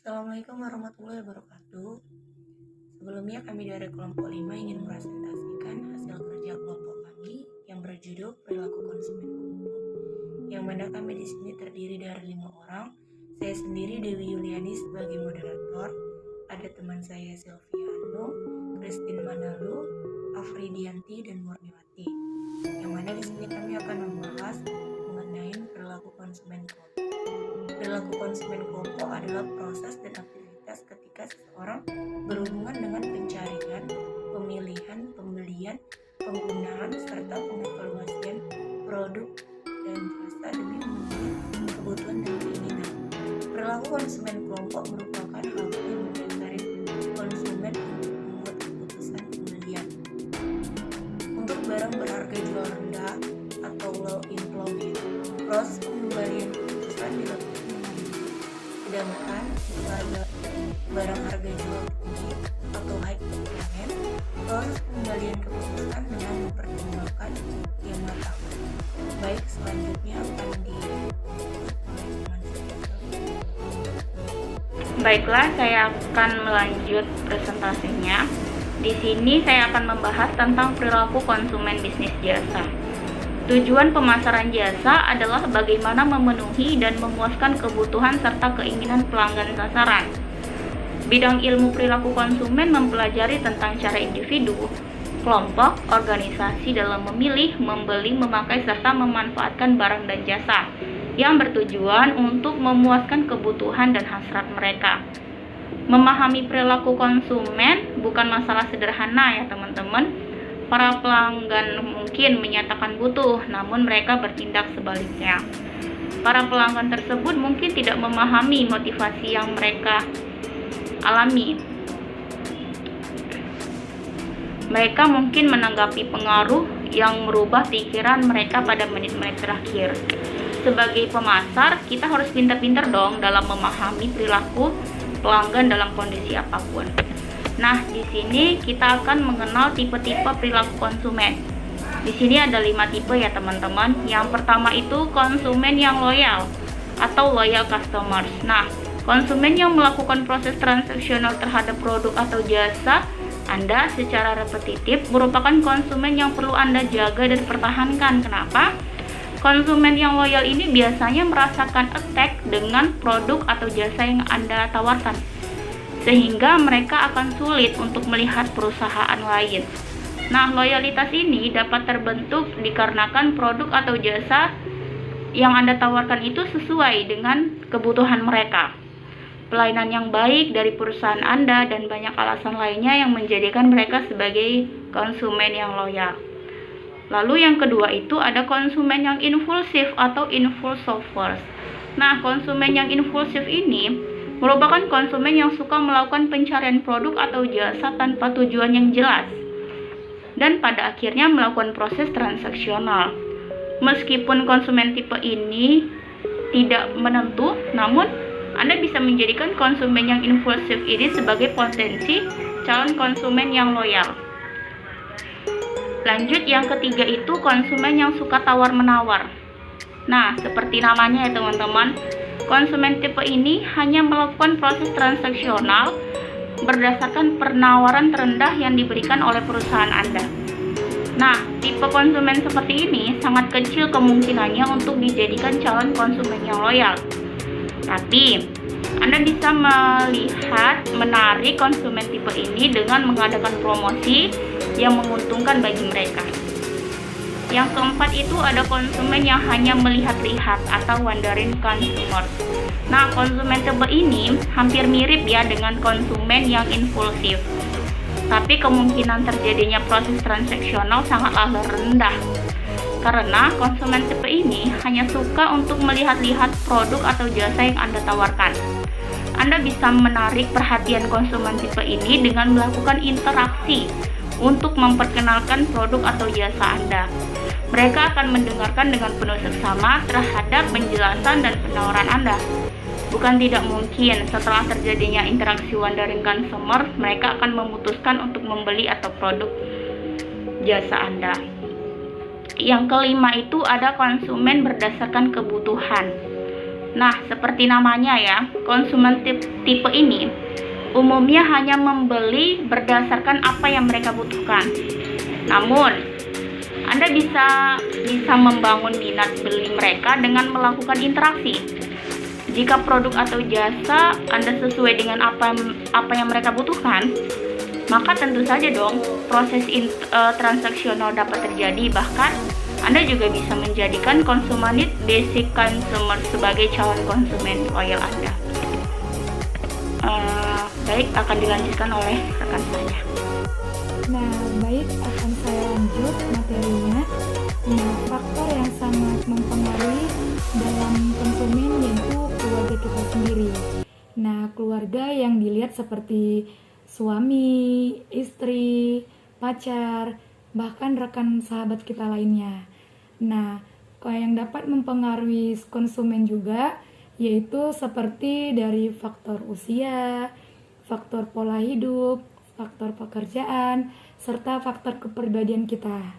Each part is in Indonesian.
Assalamualaikum warahmatullahi wabarakatuh. Sebelumnya kami dari kelompok 5 ingin mempresentasikan hasil kerja kelompok kami yang berjudul Perilaku Konsumen Kelompok. Yang mana kami di sini terdiri dari 5 orang. Saya sendiri Dewi Yuliani sebagai moderator. Ada teman saya Silviano, Christine Manalu, Afridianti dan Murniwati. Yang mana di sini kami akan membahas mengenai perilaku konsumen kelompok. Perilaku konsumen kelompok adalah proses dan aktivitas ketika seseorang berhubungan dengan pencarian, pemilihan, pembelian, penggunaan, serta pengevaluasian produk dan jasa demi memenuhi kebutuhan dan keinginan. Perilaku konsumen kelompok merupakan hal yang mendasari konsumen untuk membuat keputusan pembelian. Untuk barang berharga jual rendah atau low employment, proses pengembalian keputusan dilakukan. Sedangkan barang harga jual tinggi atau high procurement, proses pengembalian keputusan dengan mempertimbangkan yang matang. Baik, selanjutnya akan Baiklah, saya akan melanjut presentasinya. Di sini saya akan membahas tentang perilaku konsumen bisnis jasa. Tujuan pemasaran jasa adalah bagaimana memenuhi dan memuaskan kebutuhan serta keinginan pelanggan sasaran. Bidang ilmu perilaku konsumen mempelajari tentang cara individu, kelompok, organisasi dalam memilih, membeli, memakai, serta memanfaatkan barang dan jasa yang bertujuan untuk memuaskan kebutuhan dan hasrat mereka. Memahami perilaku konsumen bukan masalah sederhana ya teman-teman. Para pelanggan mungkin menyatakan butuh, namun mereka bertindak sebaliknya. Para pelanggan tersebut mungkin tidak memahami motivasi yang mereka alami. Mereka mungkin menanggapi pengaruh yang merubah pikiran mereka pada menit-menit terakhir. Sebagai pemasar, kita harus pintar-pintar dong dalam memahami perilaku pelanggan dalam kondisi apapun. Nah, di sini kita akan mengenal tipe-tipe perilaku konsumen. Di sini ada 5 tipe ya teman-teman. Yang pertama itu konsumen yang loyal atau loyal customers. Nah, konsumen yang melakukan proses transaksional terhadap produk atau jasa Anda secara repetitif merupakan konsumen yang perlu Anda jaga dan pertahankan. Kenapa? Konsumen yang loyal ini biasanya merasakan attack dengan produk atau jasa yang Anda tawarkan, sehingga mereka akan sulit untuk melihat perusahaan lain. Nah, loyalitas ini dapat terbentuk dikarenakan produk atau jasa yang Anda tawarkan itu sesuai dengan kebutuhan mereka. Pelayanan yang baik dari perusahaan Anda dan banyak alasan lainnya yang menjadikan mereka sebagai konsumen yang loyal. Lalu yang kedua itu ada konsumen yang impulsif atau impulsivers. Nah, konsumen yang impulsif ini merupakan konsumen yang suka melakukan pencarian produk atau jasa tanpa tujuan yang jelas dan pada akhirnya melakukan proses transaksional. Meskipun konsumen tipe ini tidak menentu, namun Anda bisa menjadikan konsumen yang impulsif ini sebagai potensi calon konsumen yang loyal. Lanjut, yang ketiga itu konsumen yang suka tawar-menawar. Nah, seperti namanya ya teman-teman, konsumen tipe ini hanya melakukan proses transaksional berdasarkan penawaran terendah yang diberikan oleh perusahaan Anda. Nah, tipe konsumen seperti ini sangat kecil kemungkinannya untuk dijadikan calon konsumen yang loyal. Tapi, Anda bisa menarik konsumen tipe ini dengan mengadakan promosi yang menguntungkan bagi mereka. Yang keempat itu ada konsumen yang hanya melihat-lihat atau wandering consumers. Nah, konsumen tipe ini hampir mirip ya dengan konsumen yang impulsif. Tapi kemungkinan terjadinya proses transaksional sangatlah rendah. Karena konsumen tipe ini hanya suka untuk melihat-lihat produk atau jasa yang Anda tawarkan. Anda bisa menarik perhatian konsumen tipe ini dengan melakukan interaksi untuk memperkenalkan produk atau jasa Anda. Mereka akan mendengarkan dengan penuh seksama terhadap penjelasan dan penawaran Anda. Bukan tidak mungkin setelah terjadinya interaksi wandering consumer, mereka akan memutuskan untuk membeli atau produk jasa Anda. Yang kelima itu ada konsumen berdasarkan kebutuhan. Nah, seperti namanya ya, konsumen tipe ini umumnya hanya membeli berdasarkan apa yang mereka butuhkan. Namun, Anda bisa membangun minat beli mereka dengan melakukan interaksi. Jika produk atau jasa Anda sesuai dengan apa yang mereka butuhkan, maka tentu saja dong proses transaksional dapat terjadi. Bahkan Anda juga bisa menjadikan konsumen basic consumer sebagai calon konsumen loyal Anda. Baik, akan dilanjutkan oleh rekan saya. Nah, baik, akan saya lanjut materinya. Nah, faktor yang sangat mempengaruhi dalam konsumen yaitu keluarga kita sendiri. Nah, keluarga yang dilihat seperti suami, istri, pacar, bahkan rekan sahabat kita lainnya. Nah, yang dapat mempengaruhi konsumen juga yaitu seperti dari faktor usia, faktor pola hidup, faktor pekerjaan, serta faktor kepribadian kita.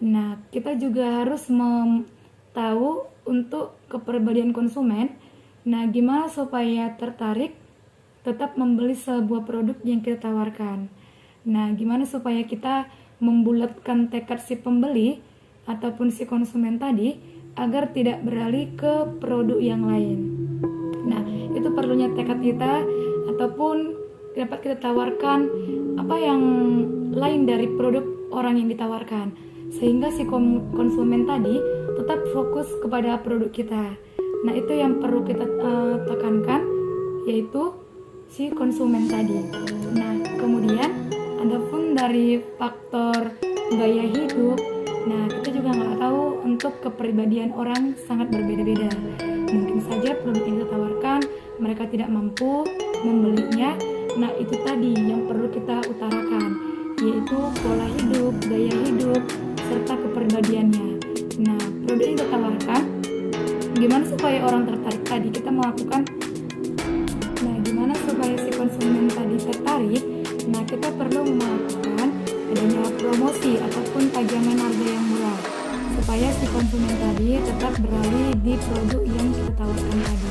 Nah, kita juga harus tahu untuk kepribadian konsumen. Nah, gimana supaya tertarik tetap membeli sebuah produk yang kita tawarkan. Nah, gimana supaya kita membulatkan tekad si pembeli ataupun si konsumen tadi agar tidak beralih ke produk yang lain. Nah, itu perlunya tekad kita ataupun dapat kita tawarkan apa yang lain dari produk orang yang ditawarkan, sehingga si konsumen tadi tetap fokus kepada produk kita. Nah, itu yang perlu kita tekankan, yaitu si konsumen tadi. Nah, kemudian ada pun dari faktor gaya hidup. Nah, kita juga nggak tahu untuk kepribadian orang sangat berbeda-beda. Mungkin saja produk yang kita tawarkan mereka tidak mampu membelinya. Nah, itu tadi yang perlu kita utarakan, yaitu pola hidup, gaya hidup, serta kepribadiannya. Nah, produk yang kita tawarkan, gimana supaya orang tertarik tadi? Kita melakukan, nah, gimana supaya si konsumen tadi tertarik? Nah, kita perlu melakukan adanya promosi ataupun pajangan harga yang murah, supaya si konsumen tadi tetap beralih di produk yang kita tawarkan tadi.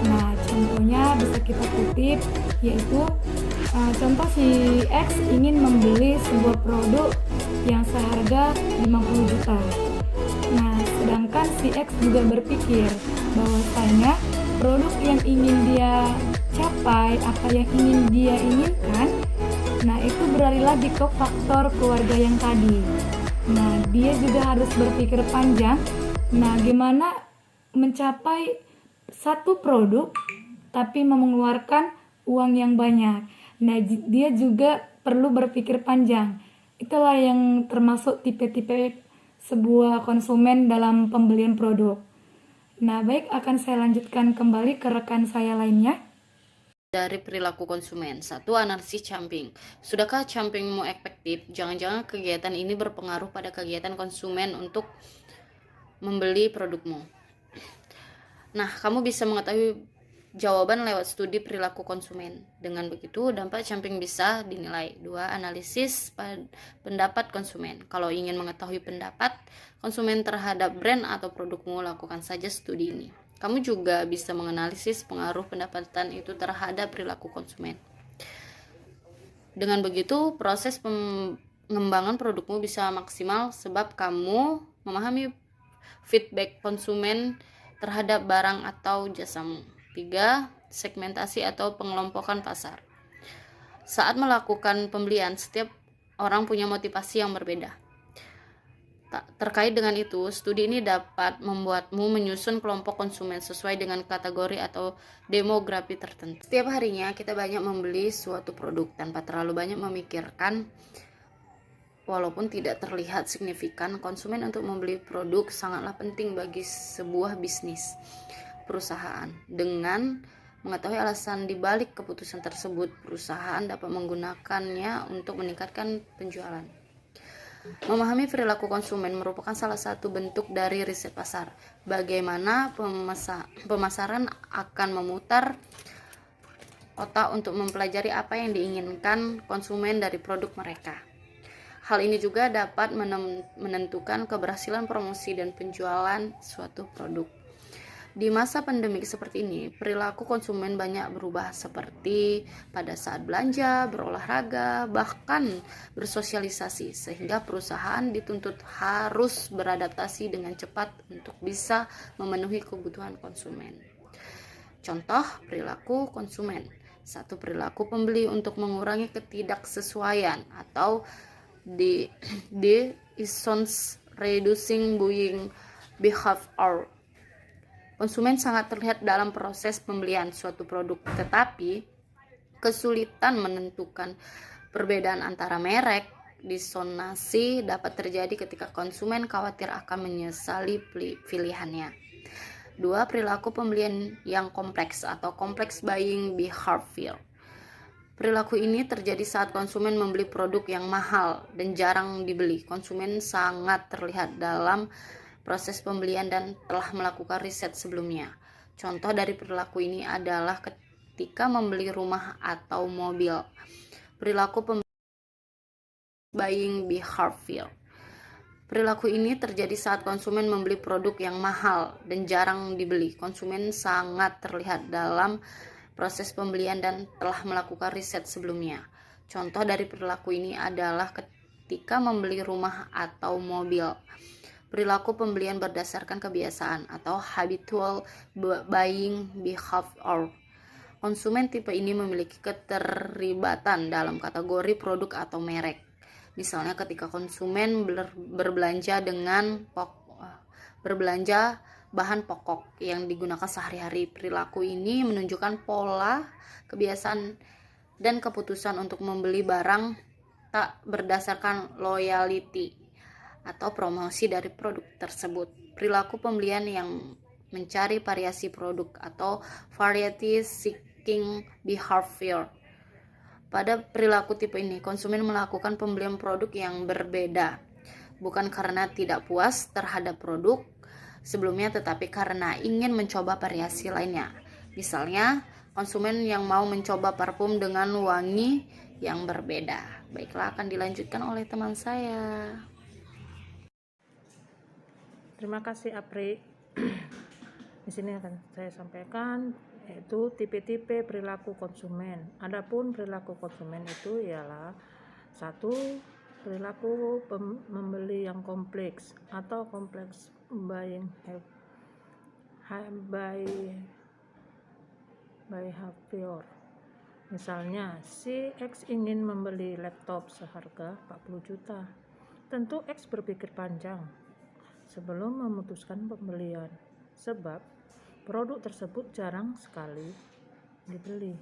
Nah, contohnya bisa kita kutip, yaitu contoh si X ingin membeli sebuah produk yang seharga 50 juta. Nah, sedangkan si X juga berpikir bahwasanya produk yang ingin dia capai, apa yang ingin dia inginkan, nah itu beralih lagi ke faktor keluarga yang tadi. Nah, dia juga harus berpikir panjang. Nah, gimana mencapai satu produk tapi mengeluarkan uang yang banyak. Nah, dia juga perlu berpikir panjang. Itulah yang termasuk tipe-tipe sebuah konsumen dalam pembelian produk. Nah, baik, akan saya lanjutkan kembali ke rekan saya lainnya. Dari perilaku konsumen. 1. Analisis camping. Sudahkah campingmu efektif? Jangan-jangan kegiatan ini berpengaruh pada kegiatan konsumen untuk membeli produkmu. Nah, kamu bisa mengetahui jawaban lewat studi perilaku konsumen. Dengan begitu, dampak camping bisa dinilai. 2. Analisis pendapat konsumen. Kalau ingin mengetahui pendapat konsumen terhadap brand atau produkmu, lakukan saja studi ini. Kamu juga bisa menganalisis pengaruh pendapatan itu terhadap perilaku konsumen. Dengan begitu, proses pengembangan produkmu bisa maksimal sebab kamu memahami feedback konsumen terhadap barang atau jasamu. 3. Segmentasi atau pengelompokan pasar. Saat melakukan pembelian, setiap orang punya motivasi yang berbeda. Terkait dengan itu, studi ini dapat membuatmu menyusun kelompok konsumen sesuai dengan kategori atau demografi tertentu. Setiap harinya kita banyak membeli suatu produk tanpa terlalu banyak memikirkan. Walaupun tidak terlihat signifikan, konsumen untuk membeli produk sangatlah penting bagi sebuah bisnis perusahaan. Dengan mengetahui alasan di balik keputusan tersebut, perusahaan dapat menggunakannya untuk meningkatkan penjualan. Memahami perilaku konsumen merupakan salah satu bentuk dari riset pasar. Bagaimana pemasaran akan memutar otak untuk mempelajari apa yang diinginkan konsumen dari produk mereka. Hal ini juga dapat menentukan keberhasilan promosi dan penjualan suatu produk. Di masa pandemik seperti ini, perilaku konsumen banyak berubah seperti pada saat belanja, berolahraga, bahkan bersosialisasi, sehingga perusahaan dituntut harus beradaptasi dengan cepat untuk bisa memenuhi kebutuhan konsumen. Contoh perilaku konsumen. 1. Perilaku pembeli untuk mengurangi ketidaksesuaian atau isons reducing buying behavior. Konsumen sangat terlihat dalam proses pembelian suatu produk, tetapi kesulitan menentukan perbedaan antara merek. Disonansi dapat terjadi ketika konsumen khawatir akan menyesali pilihannya. 2. Perilaku pembelian yang kompleks atau complex buying behavior. Perilaku ini terjadi saat konsumen membeli produk yang mahal dan jarang dibeli. Konsumen sangat terlihat dalam proses pembelian dan telah melakukan riset sebelumnya. Contoh dari perilaku ini adalah ketika membeli rumah atau mobil. Perilaku buying behavior. Perilaku ini terjadi saat konsumen membeli produk yang mahal dan jarang dibeli. Konsumen sangat terlihat dalam proses pembelian dan telah melakukan riset sebelumnya. Contoh dari perilaku ini adalah ketika membeli rumah atau mobil. Perilaku pembelian berdasarkan kebiasaan atau habitual buying behavior. Konsumen tipe ini memiliki keterlibatan dalam kategori produk atau merek. Misalnya ketika konsumen berbelanja bahan pokok yang digunakan sehari-hari. Perilaku ini menunjukkan pola, kebiasaan, dan keputusan untuk membeli barang tak berdasarkan loyalty atau promosi dari produk tersebut. Perilaku pembelian yang mencari variasi produk atau variety seeking behavior. Pada perilaku tipe ini, konsumen melakukan pembelian produk yang berbeda, bukan karena tidak puas terhadap produk sebelumnya, tetapi karena ingin mencoba variasi lainnya. Misalnya, konsumen yang mau mencoba parfum dengan wangi yang berbeda. Baiklah, akan dilanjutkan oleh teman saya. Terima kasih Apri. Di sini akan saya sampaikan yaitu tipe-tipe perilaku konsumen. Adapun perilaku konsumen itu ialah 1. Perilaku membeli yang kompleks atau complex buying behavior. Misalnya, si X ingin membeli laptop seharga 40 juta. Tentu X berpikir panjang sebelum memutuskan pembelian, sebab produk tersebut jarang sekali dibeli.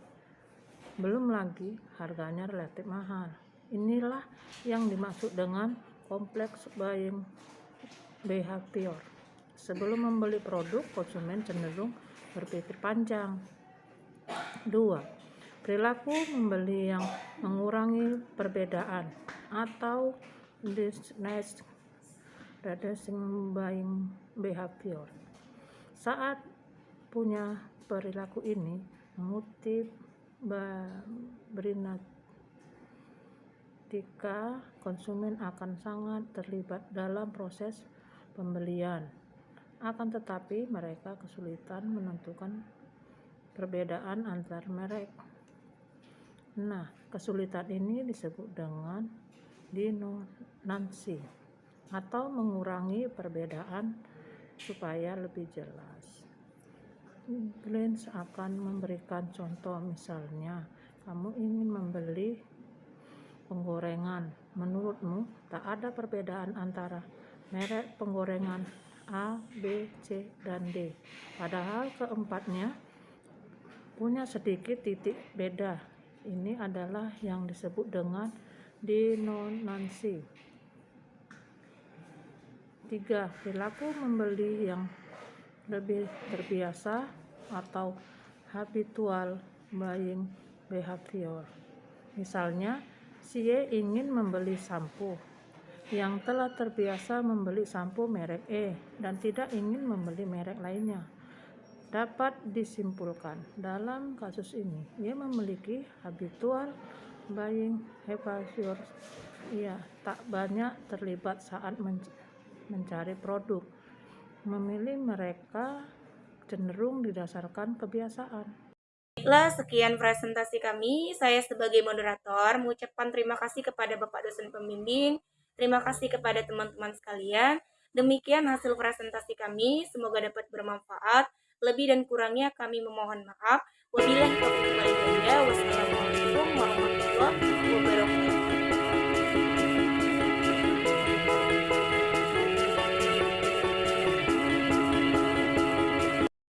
Belum lagi harganya relatif mahal. Inilah yang dimaksud dengan complex buying behavior. Sebelum membeli produk, konsumen cenderung berpikir panjang. 2. Perilaku membeli yang mengurangi perbedaan atau reducing buying behavior. Saat punya perilaku ini, mengutip Brinatika, konsumen akan sangat terlibat dalam proses pembelian. Akan tetapi mereka kesulitan menentukan perbedaan antar merek. Nah, kesulitan ini disebut dengan disonansi atau mengurangi perbedaan supaya lebih jelas. Glens akan memberikan contoh, misalnya kamu ingin membeli penggorengan. Menurutmu tak ada perbedaan antara merek penggorengan A, B, C, dan D. Padahal keempatnya punya sedikit titik beda. Ini adalah yang disebut dengan disonansi. 3. Perilaku membeli yang lebih terbiasa atau habitual buying behavior. Misalnya, si Y ingin membeli sampo yang telah terbiasa membeli sampo merek E dan tidak ingin membeli merek lainnya. Dapat disimpulkan, dalam kasus ini, ia memiliki habitual buying behavior. Ia tak banyak terlibat saat mencari produk, memilih mereka cenderung didasarkan kebiasaan. Baiklah, sekian presentasi kami. Saya sebagai moderator mengucapkan terima kasih kepada Bapak dosen pembimbing, terima kasih kepada teman-teman sekalian. Demikian hasil presentasi kami, semoga dapat bermanfaat. Lebih dan kurangnya kami memohon maaf. Wabillahi taufiq wal hidayah. Wassalamualaikum warahmatullahi wabarakatuh.